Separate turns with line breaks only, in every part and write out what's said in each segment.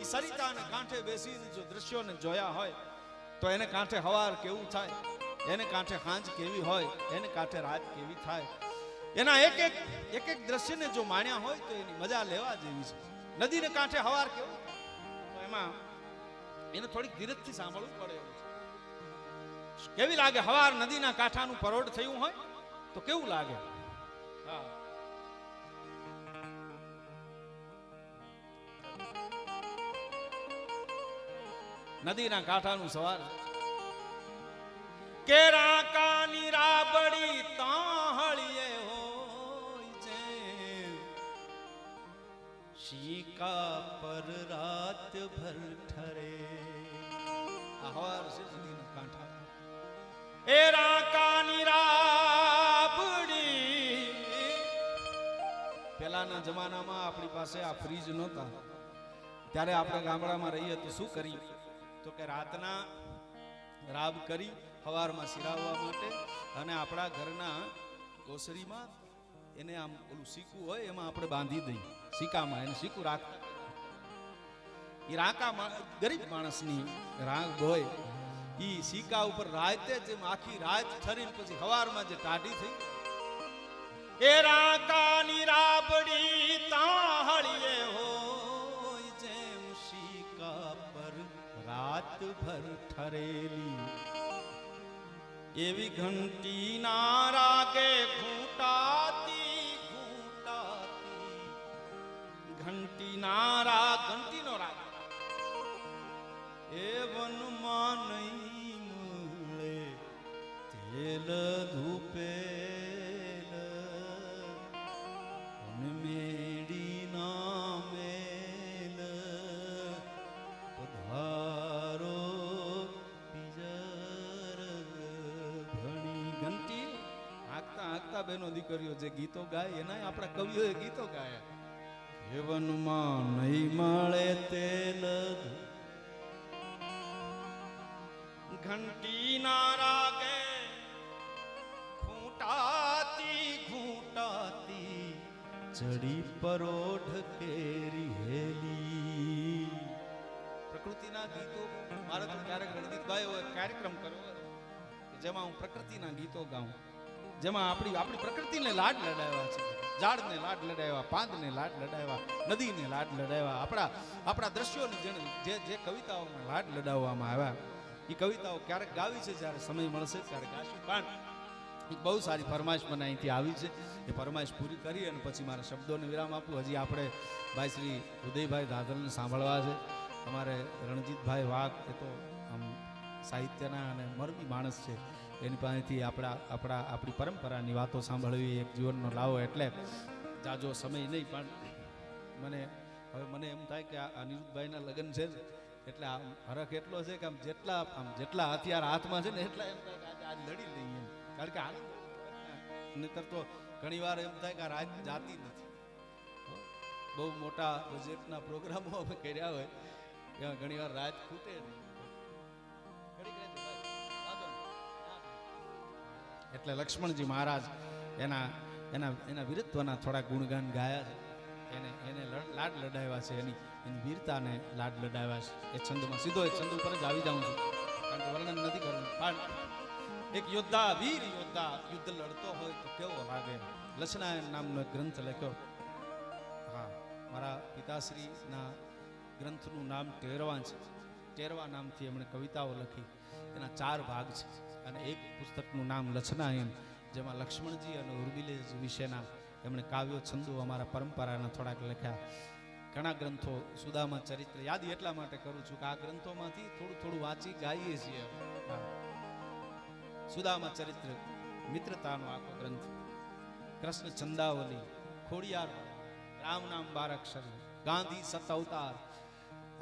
એ સરિતાને કાંઠે બેસીને જો દ્રશ્યોને જોયા હોય તો એને કાંઠે હવાર કેવું થાય, એને કાંઠે હાંજ કેવી હોય, એને કાંઠે રાત કેવી થાય, એના એક એક દ્રશ્યને જો માણ્યા હોય તો એની મજા લેવા જેવી છે. નદીને કાંઠે હવાર કેવું તો એમાં એને થોડીક ધીરજથી સાંભળવું પડે એવું છે. કેવી લાગે હવાર નદીના કાંઠાનું પરોઢ થયું હોય તો કેવું લાગે. હા, નદીના કાંઠાનું સવાર કેરા કાની રાબડી તાહળીએ હોય છે, શીકા પર રાત ભર ઠરે. આ હવાર છે નદીના કાંઠા. એ રાકાની રાબડી. પેલાના જમાનામાં આપણી પાસે આ ફ્રીજ નહોતા, ત્યારે આપણે ગામડામાં રહીએ તો શું કરી તો કે રાતના રાબ કરી સવારમાં સિરાવવા માટે અને આપણા ઘરના ઓસરીમાં એને આમ ઓલું સીકું હોય એમાં આપણે બાંધી દઈએ, સિક્કામાં એને સીકું રાખતા. એ રાકા ગરીબ માણસની રાંગ હોય એ સિક્કા ઉપર રાતે જેમ આખી રાત ઠરીને પછી સવારમાં જે ટાઢી થઈ એ રાકાની રાબડી તાહળીએ હોય જેમ સિક્કા પર રાત ભર ઠરેલી. એવી ઘંટી ના રાગે ઘૂંટાતી ઘૂંટાતી, ઘંટી ના રાગ, ઘંટીનો રાગ એ વનમાં નહીં મળે તેલ ધૂપેલ મેડી ના મેલ પધારો હાંકતા બહેનો દીકરીઓ જે ગીતો ગાય એના આપણા કવિઓએ ગીતો ગાયા. હેવનમાં નહીં મળે તેલ ઘંટી ના રાગે ઘૂંટાતી ઘૂંટાતી ચડી પરોઢ કેરી હેલી. પ્રકૃતિના ગીતો મારે તો ક્યારેક રણજીત ગાયો હોય કાર્યક્રમ કર્યો જેમાં હું પ્રકૃતિના ગીતો ગાઉં, જેમાં આપણી પ્રકૃતિને લાડ લડાવ્યા છે. ઝાડને લાડ લડાવ્યા, પાંદને લાડ લડાવ્યા, નદીને લાડ લડાવ્યા, આપણા દ્રશ્યોને જે કવિતાઓમાં લાડ લડાવવામાં આવ્યા એ કવિતાઓ ક્યારેક ગાવી છે, જ્યારે સમય મળશે ત્યારે ગાશું. પણ એક બહુ સારી ફરમાઈશ મને અહીંથી આવી છે, એ ફરમાઈશ પૂરી કરી અને પછી મારા શબ્દોને વિરામ આપું. હજી આપણે ભાઈ શ્રી ઉદયભાઈ ધાધલને સાંભળવા છે. અમારે રણજીતભાઈ વાઘ એ તો આમ સાહિત્યના અને મરમી માણસ છે, એની પાસેથી આપણી પરંપરાની વાતો સાંભળવી એક જીવનનો લાવો. એટલે જાજો સમય નહીં, પણ મને એમ થાય કે આ અનિરુદ્ધભાઈના લગ્ન છે એટલે આમ હરખ એટલો છે કે આમ જેટલા હથિયાર હાથમાં છે ને એટલા એમ થાય કે આજે લડી લઈએ એમ. કારણ કે આનંદ નહીતર તો ઘણી વાર એમ થાય કે આ રાત જાતી નથી. બહુ મોટા બજેટના પ્રોગ્રામો અમે કર્યા હોય ત્યાં ઘણી વાર રાત ખૂટે નહીં. એટલે લક્ષ્મણજી મહારાજ એના વીરત્વના થોડા ગુણગાન ગાયા છે. એને લાડ લડાવ્યા છે, એની વીરતાને લાડ લડાવ્યા છે. એ છંદમાં સીધો એ છંદ ઉપર જ આવી જાઉં છું, કારણ કે વર્ણન નથી કરવું. પણ એક યોદ્ધા, વીર યોદ્ધા યુદ્ધ લડતો હોય તો કેવો લાગે. લસનાયન નામનો એક ગ્રંથ લખ્યો. હા, મારા પિતાશ્રીના ગ્રંથનું નામ ટેરવા છે. ટેરવા નામથી એમણે કવિતાઓ લખી. એના 4 ભાગ છે અને એક પુસ્તકનું નામ લછનાયન, જેમાં લક્ષ્મણજી અને ઉર્મિલેજી વિશેના એમણે કાવ્યો છંદો અમારા પરંપરાના થોડાક લખ્યા. ઘણા ગ્રંથો, સુદામા ચરિત્ર યાદ એટલા માટે કરું છું કે આ ગ્રંથોમાંથી થોડું થોડું વાંચી ગાઈએ છીએ. સુદામા ચરિત્ર મિત્રતાનો આખો ગ્રંથ, કૃષ્ણ ચંદાવલી, ખોડિયાર, રામ નામ 12 અક્ષર, ગાંધી 7 અવતાર,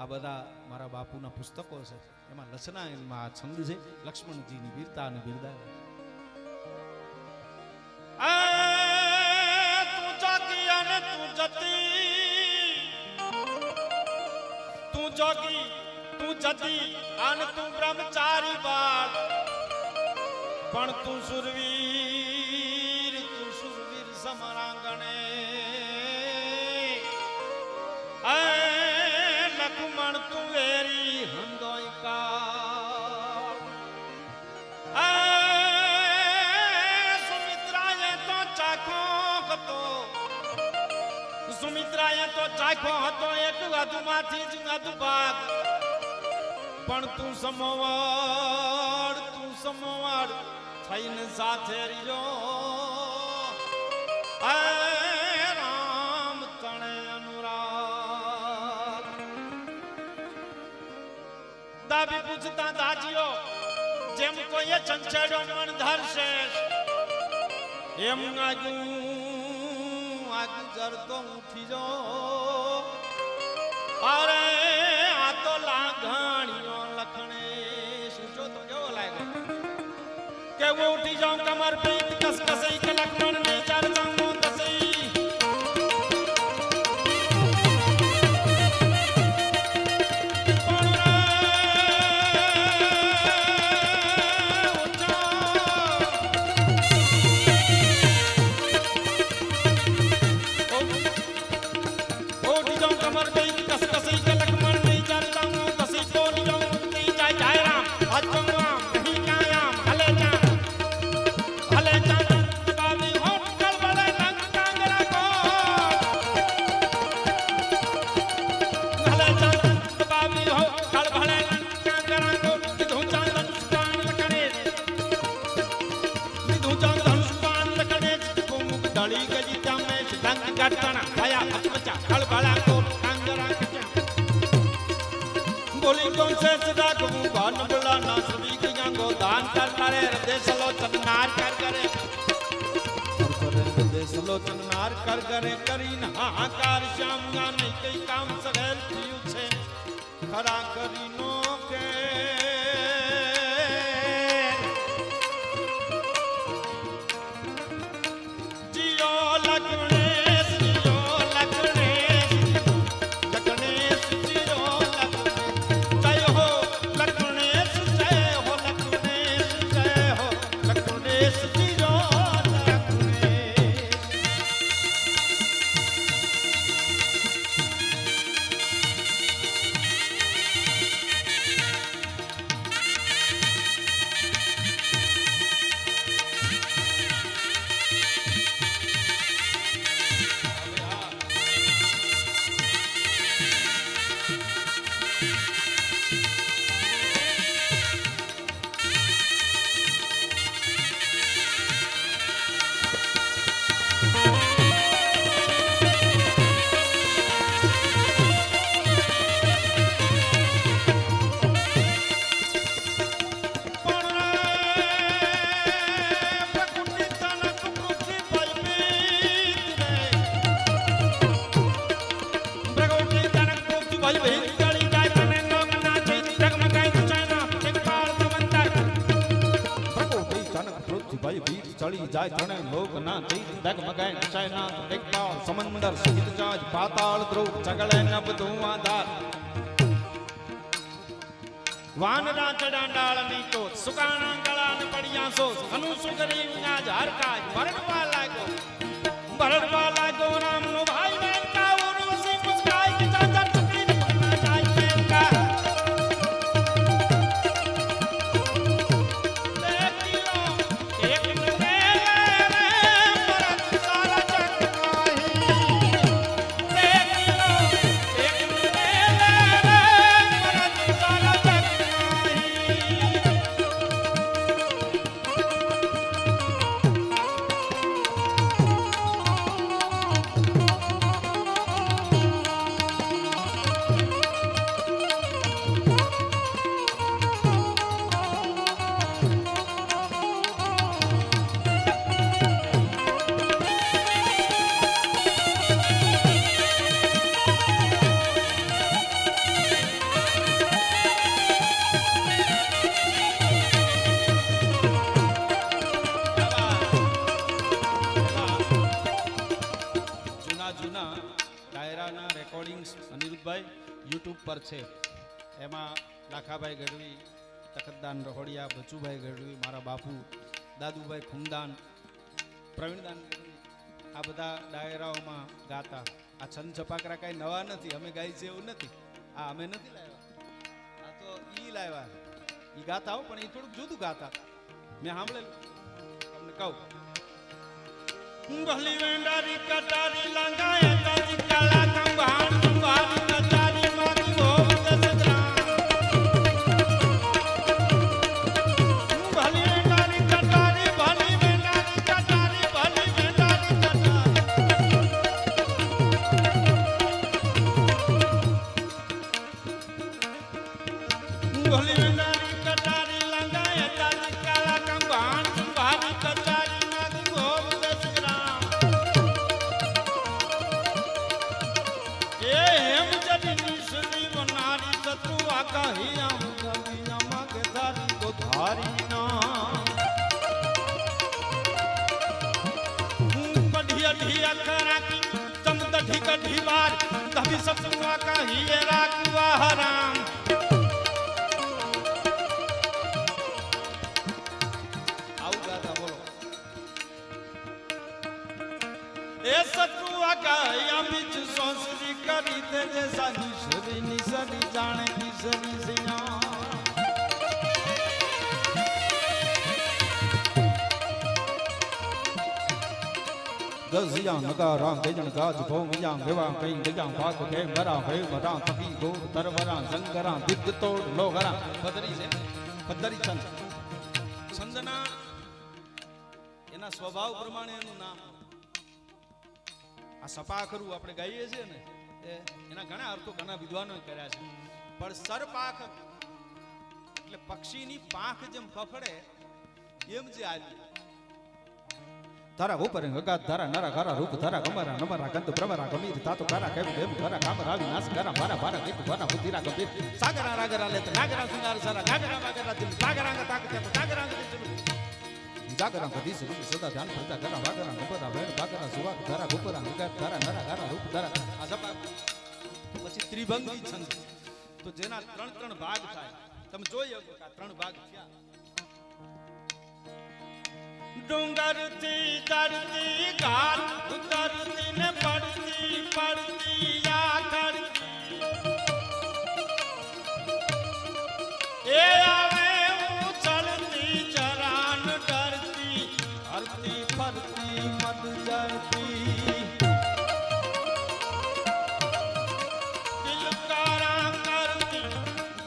આ બધા મારા બાપુના પુસ્તકો છે. એમાં લછનાયનમાં આ છંદ છે, લક્ષ્મણજીની વીરતા અને બિરદા. તું જાગી અને તું જતી, તું જોગી તું જતી અને તું બ્રહ્મચારી બાળ, પણ તું સુરવીર સમરાંગણે લક્ષ્મણ રાખ્યો હતો એક અધમાંથી જ અધભાગ પણ તું સમવાડ થઈને સાથે રહ્યો રામ તણે અનુરાગ દાબી પૂછતા દાજીઓ જેમ કોઈએ ચંચેડો મન ધરશે એમ આગુ જરતો ઉઠી જો અરે આ તો લાગણીઓ લખણે જો તો કેવો લાગે કેવો ઉઠી જાઉં કમર પ્રીત કસ કસઈ કે લખમણ ને ચાર જાઉં દસઈ बोली कौन से सदा कहूँ बान बुलाना सभी की गंगो दान कर करे हृदय सलोचन नार कर करे हृदय सलोचन नार कर करे करीन हाहाकार श्याम गाने कई काम सगेल थी छे खरा करीनो के जियो लगने चली जाय थने लोक ना तीत डगमगाए नशायना एक बार समंदर सहित जाज पाताल ध्रुव चगले नब धुआंधार वानरा चढ़ा डाल नी तो सुकाना गला न पड़िया सो अनु सुगरी विना झार का भरड़वा लागो राम नो भाई बहन का उर्वशी मुस्काई के चादर चुकी न पकड़ना चाहिए का YouTube पर छे एमा लाखाभाई गढ़वी तखतदान रहोड़िया बचूभाई गढ़वी मारा बापू दादूभाई खुमदान प्रवीणदान गढ़वी आ बधा डायराओमां गाता आ छंद छपाकरा काई नवा नथी अमे गाई छे एवुं नथी आ अमे नथी लाव्या आ तो ई लाव्या ई गाता हो पण ई थोडुं जुदुं गाता मैं सांभळेलुं तमने कहूं भली वेंडारी कटारी लंगाए ताजी काला कंभाण कढ़ी अखरा की तम दढ़ी कढ़ी बार तभी सतुआ का ही राकुआ हराम आओ दादा बोलो ए सतुआ का या बीच सोसरी करी ते जैसा निसरी निसरी जाने निसरी सिया गजियां नगारां गेजन गाज भोमियां गेवां कई गेजां भाग के मरा है मरा तकी गो तरवरा संगरा दिग तोड़ लोगरा बदरी से बदरी छंद छंदना एना स्वभाव प्रमाणे एનું નામ આ સપાખરું આપણે ગાઈએ છીએ ને એના ઘણા અર્થો ઘણા વિદ્વાનોએ કર્યા છે પણ સરપાખ એટલે પક્ષીની પાંખ જેમ ફફડે એમ જે આવી તારા ઉપર ગગા તારા નરા ઘરા રૂપ તારા કમરા નમરા ગંત પ્રવરા ગમીર તાતો કારા કેમ દેમ ઘરા કામરા વિનાશ કરા ભારા ભારા ગીત ભરા બુદ્ધિરા ગંભીર સાગરા રાગરા લેત નાગરા સિંગાર સારા નાગરા વાગરા દિલ સાગરા કા તાક તે સાગરા દિલ જાગરા કદી સુર સદા ધ્યાન કરતા કરા વાગરા નબરા વેણ બાગરા સુવા તારા ઉપરા ગગા તારા નરા ઘરા રૂપ તારા આ સપા પછી ત્રિભંગી છંદ તો જેના ત્રણ ત્રણ ભાગ થાય તમે જોઈ શકો કે ત્રણ ભાગ થયા डूंगर थी चढ़ती घाट उतरती ने पड़ती पड़ती या करती ए आवे उछलती चरान डरती हरती फरती मत जरती दिल कारा करती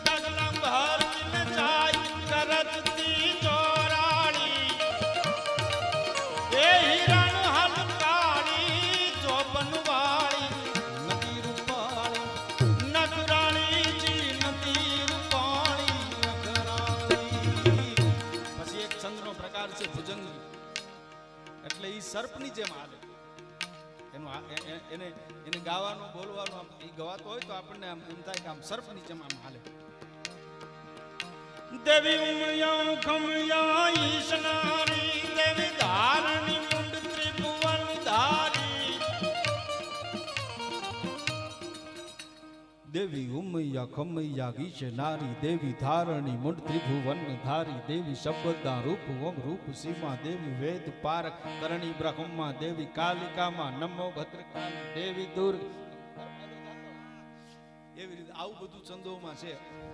डगलम भरती ने जाय करती चोराड़ी ભુજંગી એટલે ઈ સર્પની જેમ હાલે એનું એને એને ગાવાનું બોલવાનું ઈ ગવાતો હોય તો આપણને આમ એમ થાય કે આમ સર્પની જેમ આમ હાલે દેવી ઉમયા ખમયા ઈશનારી દેવી ધારણી મુંડ ત્રિભુવન ધારી देवी उमैया खमैया गीश नारी देवी धारणी मुंड त्रिभुवन धारी देवी शब्दा रूप ओम रूप सीमा देवी वेद पारक करणी ब्रह्मा देवी कालिका मा नमो भद्रकाली देवी दुर्ग एवी रीते आવું બધું છંદોમાં છે